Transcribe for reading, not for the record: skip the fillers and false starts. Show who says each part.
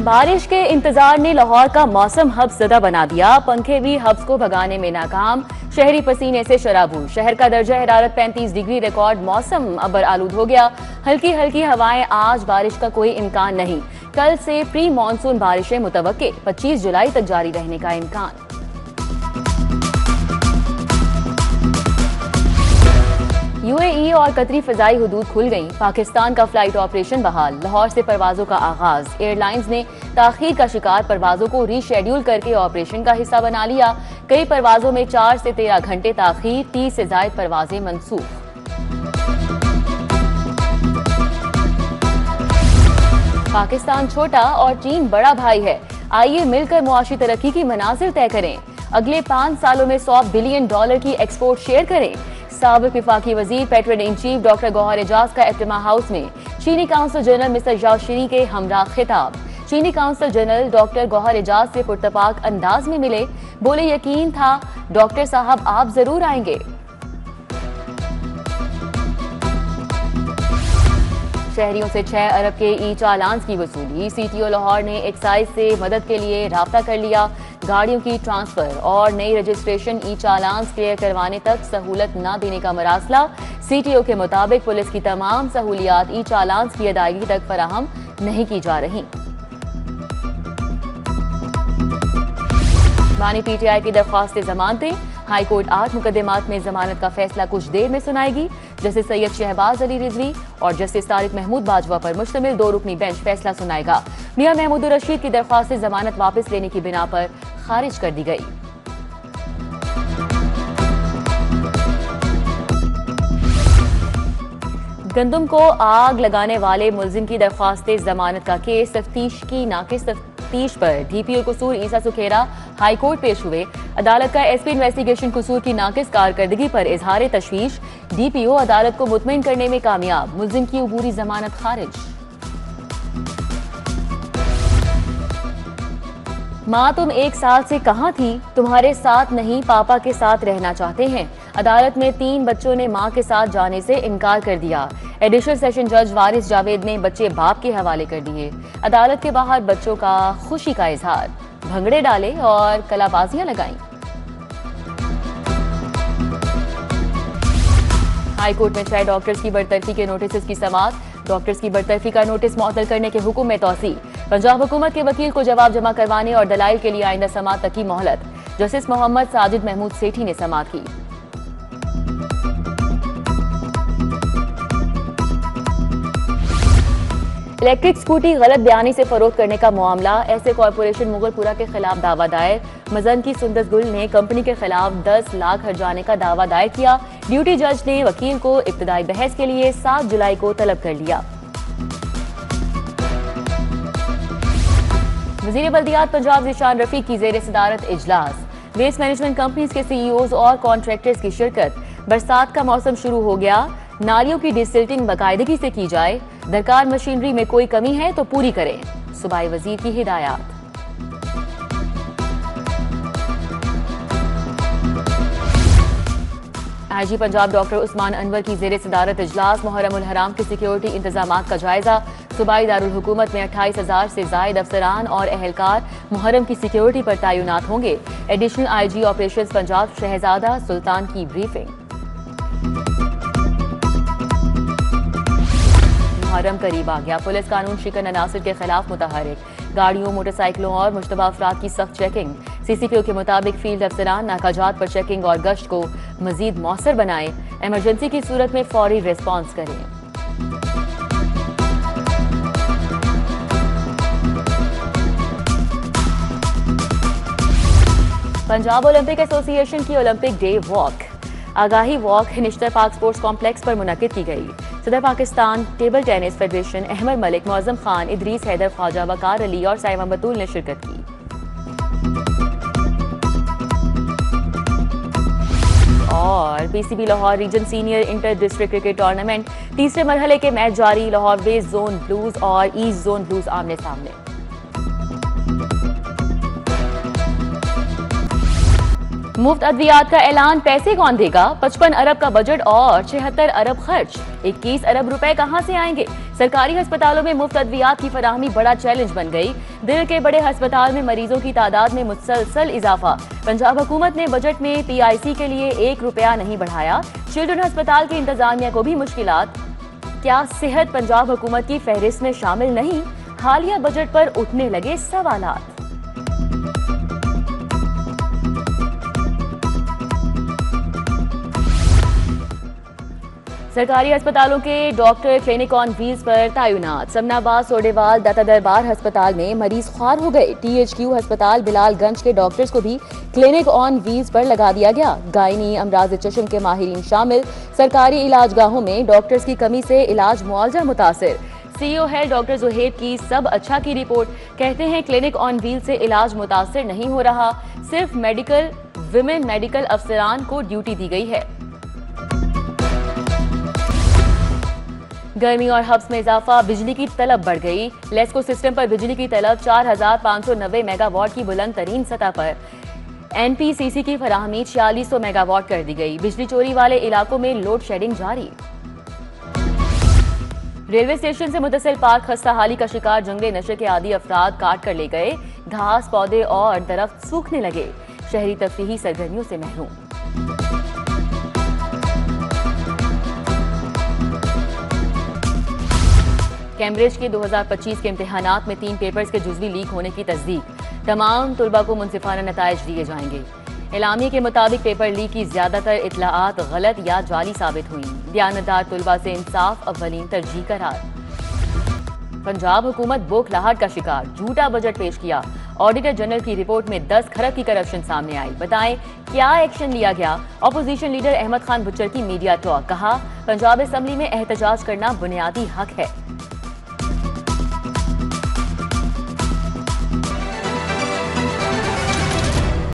Speaker 1: बारिश के इंतजार ने लाहौर का मौसम हब्सज़दा बना दिया। पंखे भी हब्स को भगाने में नाकाम। शहरी पसीने से शराबू। शहर का दर्जा हरारत 35 डिग्री रिकॉर्ड। मौसम अबर आलूद हो गया। हल्की हल्की हवाएं। आज बारिश का कोई इम्कान नहीं। कल से प्री मानसून बारिशें मुतवक्के। 25 जुलाई तक जारी रहने का इम्कान। यूएई और कतरी फजाई हुदूद खुल गई। पाकिस्तान का फ्लाइट ऑपरेशन बहाल। लाहौर से परवाजों का आगाज। एयरलाइंस ने ताखीर का शिकार परवाजों को रीशेड्यूल करके ऑपरेशन का हिस्सा बना लिया। कई परवाजों में 4 से 13 घंटे ताखीर। 30 से ज्यादा परवाजें मनसूख। पाकिस्तान छोटा और चीन बड़ा भाई है। आइए मिलकर मुआशी तरक्की की मनाजिर तय करें। अगले 5 सालों में $100 बिलियन की एक्सपोर्ट शेयर करें। साबिक विफाकी वजीर patron in chief doctor Gauhar Ejaz का इज्तिमा हाउस में चीनी काउंसिल जनरल मिस्टर जाओ शीरी के हमरा खिताब। चीनी council general doctor Gauhar Ejaz से पुरतपाक अंदाज में मिले। बोले यकीन था डॉक्टर साहब आप जरूर आएंगे। शहरियों से 6 अरब के ई चालान की वसूली। सीटीओ लाहौर ने एक्साइज से मदद के लिए राब्ता कर लिया। गाड़ियों की ट्रांसफर और नई रजिस्ट्रेशन ई चालान क्लियर करवाने तक सहूलत न देने का मरासला। सीटीओ के मुताबिक पुलिस की तमाम सहूलियात ई चालान की अदायगी तक फराहम नहीं की जा रही। बानी पीटीआई की दरख्वास्त जमानतें। हाईकोर्ट 8 मुकदमात में जमानत का फैसला कुछ देर में सुनाएगी। जस्टिस सैयद शहबाज अली रिजवी और जस्टिस तारिक महमूद बाजवा पर मुश्तमिल 2 रुकनी बेंच फैसला सुनाएगा। मियां महमूद रशीद की दरख्वास्त जमानत वापस लेने की बिना पर खारिज कर दी गई। गंदम को आग लगाने वाले मुलजिम की दरख्वास्त जमानत का केस तफ्तीश की नाकिस तफ्तीश पर डीपीओ कसूर ईसा सुखेरा हाईकोर्ट पेश हुए। अदालत का एसपी इन्वेस्टिगेशन कसूर की नाकिस कारकर्दगी पर इजहार तशवीश। डीपीओ अदालत को मुतमईन करने में कामयाब। मुलजिम की अबूरी जमानत खारिज। माँ तुम 1 साल से कहाँ थी? तुम्हारे साथ नहीं पापा के साथ रहना चाहते हैं। अदालत में 3 बच्चों ने माँ के साथ जाने से इनकार कर दिया। एडिशनल सेशन जज वारिस जावेद ने बच्चे बाप के हवाले कर दिए। अदालत के बाहर बच्चों का खुशी का इजहार। भंगड़े डाले और कलाबाजियां लगाईं। हाईकोर्ट में 6 डॉक्टर्स की बरतरफी के नोटिस की समाअत। डॉक्टर्स की बरतरफी का नोटिस मुअत्तल करने के हुक्म में तौसी। पंजाब हुकूमत के वकील को जवाब जमा करवाने और दलाइल के लिए आइंदा समाअत तक की मोहलत। जस्टिस मोहम्मद साजिद महमूद सेठी ने समाअत की। इलेक्ट्रिक स्कूटी गलत बयानी से फरोख्त करने का मामला। ऐसे कॉरपोरेशन मुगलपुरा के खिलाफ दावा दायर। मजन की सुंदस गुल ने कंपनी के खिलाफ 10 लाख हर्जाने का दावा दायर किया। ड्यूटी जज ने वकील को इब्तदाई बहस के लिए 7 जुलाई को तलब कर लिया। वजीर बल्दियात पंजाब ज़ीशान रफीक की ज़ेर सदारत इजलास। वेस्ट मैनेजमेंट कंपनीज के सीईओज और कॉन्ट्रैक्टर्स की शिरकत। बरसात का मौसम शुरू हो गया। नालियों की डिसिल्टिंग बाकायदगी से की जाए। दरकार मशीनरी में कोई कमी है तो पूरी करें। सूबाई वजीर की हिदायत। आईजी पंजाब डॉक्टर उस्मान अनवर की ज़ेर सदारत इजलास। मुहर्रम उल हराम की सिक्योरिटी इंतजामात का जायजा। सूबाई दारुल हुकूमत में 28,000 से जायद अफसरान और एहलकार मुहर्रम की सिक्योरिटी पर तैनात होंगे। एडिशनल आईजी ऑपरेशंस पंजाब शहजादा सुल्तान की ब्रीफिंग। मुहर्रम करीब आ गया। पुलिस कानून शिकन अनासिर के खिलाफ मुतहरिक। गाड़ियों मोटरसाइकिलों और मुश्तबा अफराद की सख्त चेकिंग। सीसीपीओ के मुताबिक फील्ड अफसरान नाकाजात पर चेकिंग और गश्त को मजीद मौसर बनाएं। इमरजेंसी की सूरत में फौरी रिस्पॉन्स करें। पंजाब ओलंपिक एसोसिएशन की ओलंपिक डे वॉक। आगाही walk Nishtar park sports complex पर मुनक्किद की गई। सदर Pakistan table tennis federation Ahmed Malik, Moazzam Khan, Idrees Haider, Khwaja Waqar Ali और साइमा बतूल ने शिरकत की। और PCB Lahore region senior inter district cricket tournament 3रे मरहले के मैच जारी। लाहौर वेस्ट जोन ब्लूज और ईस्ट जोन ब्लूज आमने सामने। मुफ्त अद्वियात का ऐलान, पैसे कौन देगा? 55 अरब का बजट और 76 अरब खर्च, 21 अरब रुपए कहां से आएंगे? सरकारी अस्पतालों में मुफ्त अद्वियात की फराहमी बड़ा चैलेंज बन गई। दिल के बड़े अस्पताल में मरीजों की तादाद में मुसलसल इजाफा। पंजाब हुकूमत ने बजट में PIC के लिए 1 रुपया नहीं बढ़ाया। चिल्ड्रन अस्पताल की इंतजामिया को भी मुश्किलात। क्या सेहत पंजाब हुकूमत की फहरिस्त में शामिल नहीं? हालिया बजट पर उठने लगे सवालात। सरकारी अस्पतालों के डॉक्टर क्लिनिक ऑन व्हील्स पर तैनात। समनाबाद, सोडेवाल, दाता दरबार अस्पताल में मरीज ख्वार हो गए। THQ अस्पताल बिलालगंज के डॉक्टर्स को भी क्लिनिक ऑन व्हील्स पर लगा दिया गया। गायनी, अमराज चश्म के माहिरीन शामिल। सरकारी इलाजगाहों में डॉक्टर्स की कमी से इलाज मुआवजा मुतासिर। CEO है डॉक्टर जुहेब की सब अच्छा की रिपोर्ट। कहते हैं क्लिनिक ऑन व्हील से इलाज मुतासिर नहीं हो रहा, सिर्फ विमेन मेडिकल अफसरान को ड्यूटी दी गई है। गर्मी और हब्स में इजाफा, बिजली की तलब बढ़ गई। लेस्को सिस्टम पर बिजली की तलब 4590 मेगावाट की बुलंद तरीन सतह पर। NPCC की फराहमी 4600 मेगावाट कर दी गई। बिजली चोरी वाले इलाकों में लोड शेडिंग जारी। रेलवे स्टेशन से मुतसिल पार्क खस्ता हाली का शिकार जंगली नशे के आदी अफराद काट कर ले गए। घास, पौधे और दरख्त सूखने लगे। शहरी तफरीही सरगर्मियों से महरूम। कैम्ब्रिज के 2025 के इम्तिहानात में 3 पेपर्स के जुज़वी लीक होने की तस्दीक। तमाम तुलबा को मुनसिफाना नताइज दिए जाएंगे। एलामी के मुताबिक पेपर लीक की ज्यादातर इतलाआत गलत या जाली साबित हुई। दयानतदार तुलबा से इंसाफ अव्वलीन तरजीह करार। पंजाब हुकूमत बोखलाहट का शिकार, झूठा बजट पेश किया। ऑडिटर जनरल की रिपोर्ट में 10 खरब की करप्शन सामने आई। बताएं क्या एक्शन लिया गया? Opposition leader Ahmad Khan butcher की मीडिया टॉक। कहा पंजाब असेंबली में एहतजाज करना बुनियादी हक है।